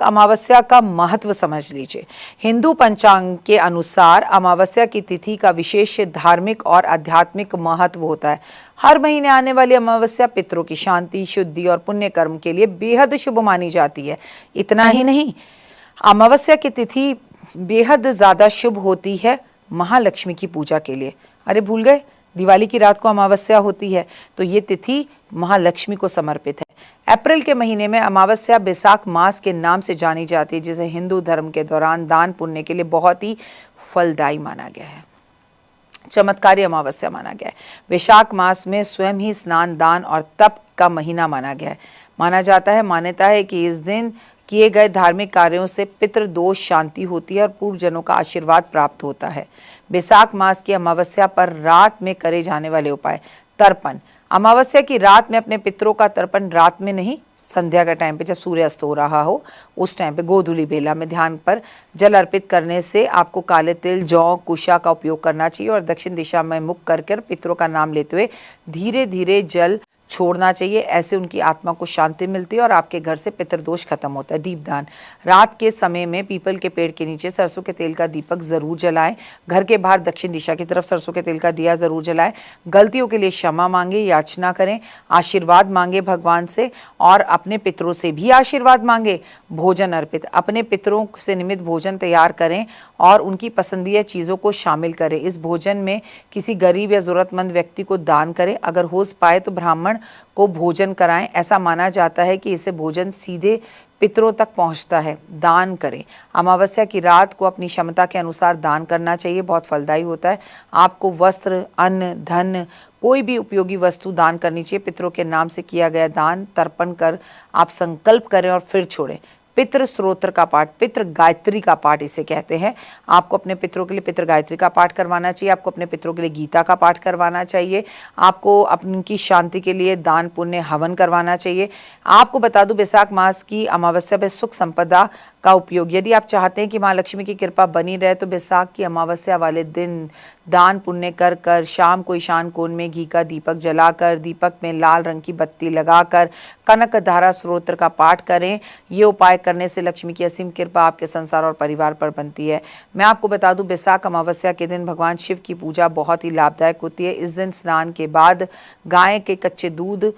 बेसाख अमावस्या का महत्व समझ लीजिए। हिंदू पंचांग के अनुसार अमावस्या की तिथि का विशेष धार्मिक और आध्यात्मिक महत्व होता है। हर महीने आने वाली अमावस्या पितरों की शांति, शुद्धि और पुण्य कर्म के लिए बेहद शुभ मानी जाती है। इतना ही नहीं, अमावस्या की तिथि बेहद ज्यादा शुभ होती है महालक्ष्मी की पूजा के लिए। अरे भूल गए, दिवाली की रात को अमावस्या होती है, तो ये तिथि महालक्ष्मी को समर्पित है। अप्रैल के महीने में अमावस्या बैसाख मास के नाम से जानी जाती है, जिसे हिंदू धर्म के दौरान दान पुण्य के लिए बहुत ही फलदायी माना गया है, चमत्कारी अमावस्या माना गया है। वैशाख मास में स्वयं ही स्नान, दान और तप का महीना माना गया है। माना जाता है, मान्यता है कि इस दिन किए गए धार्मिक कार्यों से पितृदोष शांति होती है और पूर्वजनों का आशीर्वाद प्राप्त होता है। बैसाख मास की अमावस्या पर रात में करे जाने वाले उपाय। तर्पण। अमावस्या की रात में अपने पितरों का तर्पण रात में नहीं, संध्या के टाइम पे जब सूर्य अस्त हो रहा हो उस टाइम पे गोधूली बेला में ध्यान पर जल अर्पित करने से आपको काले तिल, जौ, कुशा का उपयोग करना चाहिए और दक्षिण दिशा में मुख कर पितरों का नाम लेते हुए धीरे धीरे जल छोड़ना चाहिए। ऐसे उनकी आत्मा को शांति मिलती है और आपके घर से पितृदोष खत्म होता है। दीपदान। रात के समय में पीपल के पेड़ के नीचे सरसों के तेल का दीपक जरूर जलाएं। घर के बाहर दक्षिण दिशा की तरफ सरसों के तेल का दिया जरूर जलाएं। गलतियों के लिए क्षमा मांगे, याचना करें, आशीर्वाद मांगे भगवान से और अपने पितरों से भी आशीर्वाद मांगे। भोजन अर्पित। अपने पितरों से निमित्त भोजन तैयार करें और उनकी पसंदीदा चीज़ों को शामिल करें। इस भोजन में किसी गरीब या ज़रूरतमंद व्यक्ति को दान करें। अगर हो पाए तो ब्राह्मण को भोजन कराएं। ऐसा माना जाता है कि इससे भोजन सीधे पितरों तक पहुंचता है। दान करें। अमावस्या की रात को अपनी क्षमता के अनुसार दान करना चाहिए, बहुत फलदायी होता है। आपको वस्त्र, अन्न, धन, कोई भी उपयोगी वस्तु दान करनी चाहिए। पितरों के नाम से किया गया दान तर्पण कर आप संकल्प करें और फिर छोड़ें। पितृ स्तोत्र का पाठ, पितृ गायत्री का पाठ इसे कहते हैं। आपको अपने पितरों के लिए पितृ गायत्री का पाठ करवाना चाहिए। आपको अपने पितरों के लिए गीता का पाठ करवाना चाहिए। आपको अपनी शांति के लिए दान पुण्य हवन करवाना चाहिए। आपको बता दूं, बैसाख मास की अमावस्या पर सुख संपदा का उपयोग, यदि आप चाहते हैं कि माँ लक्ष्मी की कृपा बनी रहे तो बैसाख की अमावस्या वाले दिन दान पुण्य कर कर शाम को ईशान कोण में घी का दीपक जलाकर दीपक में लाल रंग की बत्ती लगाकर कनक धारा स्तोत्र का पाठ करें। ये उपाय करने से लक्ष्मी की असीम कृपा आपके संसार और परिवार पर बनती है। मैं आपको बता दूं, बैसाख अमावस्या के दिन भगवान शिव की पूजा बहुत ही लाभदायक होती है। इस दिन स्नान के बाद गाय के कच्चे दूध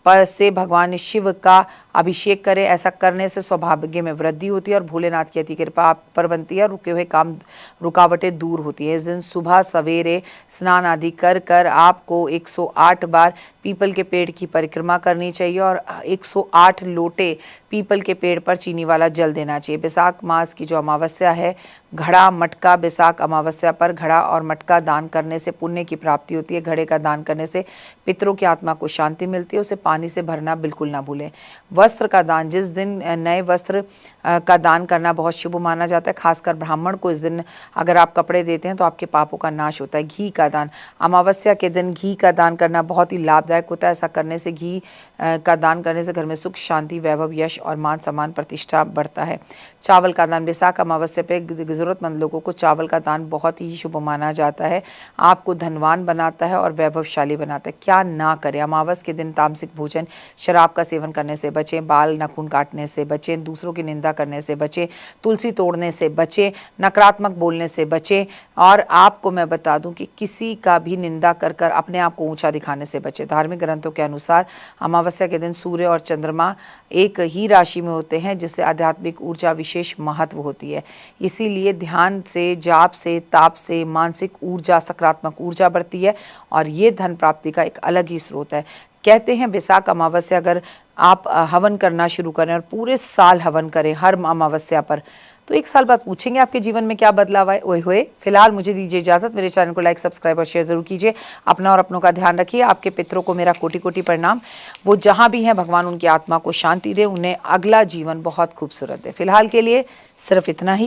पर से भगवान शिव का अभिषेक करें। ऐसा करने से सौभाग्य में वृद्धि होती है और भोलेनाथ की अति कृपा आप पर बनती है और रुके हुए काम रुकावटें दूर होती है। इस दिन सुबह सवेरे स्नान आदि कर कर आपको 108 बार पीपल के पेड़ की परिक्रमा करनी चाहिए और 108 लोटे पीपल के पेड़ पर चीनी वाला जल देना चाहिए। बैसाख मास की जो अमावस्या है, घड़ा मटका, बैसाख अमावस्या पर घड़ा और मटका दान करने से पुण्य की प्राप्ति होती है। घड़े का दान करने से पितरों की आत्मा को शांति मिलती है। उसे पानी से भरना बिल्कुल ना भूलें। वस्त्र का दान, जिस दिन नए वस्त्र का दान करना बहुत शुभ माना जाता है, खासकर ब्राह्मण को इस दिन अगर आप कपड़े देते हैं तो आपके पापों का नाश होता है। घी का दान, अमावस्या के दिन घी का दान करना बहुत ही लाभदायक होता है। ऐसा करने से घी का दान करने से घर में सुख, शांति, वैभव, यश और मान सम्मान प्रतिष्ठा बढ़ता है। चावल का दान, बैसाख अमावस्या पे जरूरतमंद लोगों को चावल का दान बहुत ही शुभ माना जाता है। आपको धनवान बनाता है और वैभवशाली बनाता है। क्या ना करें, अमावस्या के दिन तामसिक भोजन, शराब का सेवन करने से बचें, बाल नाखून काटने से बचें, दूसरों की निंदा करने से बचें, तुलसी तोड़ने से बचें, नकारात्मक बोलने से बचें और आपको मैं बता दूं कि किसी का भी निंदा कर कर अपने आप को ऊंचा दिखाने से बचें। धार्मिक ग्रंथों के अनुसार अमावस्या के दिन सूर्य और चंद्रमा एक ही राशि में होते हैं, जिससे आध्यात्मिक ऊर्जा विशेष महत्व होती है। इसीलिए ध्यान से, जाप से, ताप से मानसिक ऊर्जा, सकारात्मक ऊर्जा बढ़ती है और ये धन प्राप्ति का एक अलग ही स्रोत है। कहते हैं बैसाख अमावस्या अगर आप हवन करना शुरू करें और पूरे साल हवन करें हर अमावस्या पर, तो एक साल बाद पूछेंगे आपके जीवन में क्या बदलाव आए हुए। फिलहाल मुझे दीजिए इजाजत। मेरे चैनल को लाइक, सब्सक्राइब और शेयर जरूर कीजिए। अपना और अपनों का ध्यान रखिए। आपके पितरों को मेरा कोटि कोटि प्रणाम। वो जहां भी हैं भगवान उनकी आत्मा को शांति दे, उन्हें अगला जीवन बहुत खूबसूरत दे। फिलहाल के लिए सिर्फ इतना ही।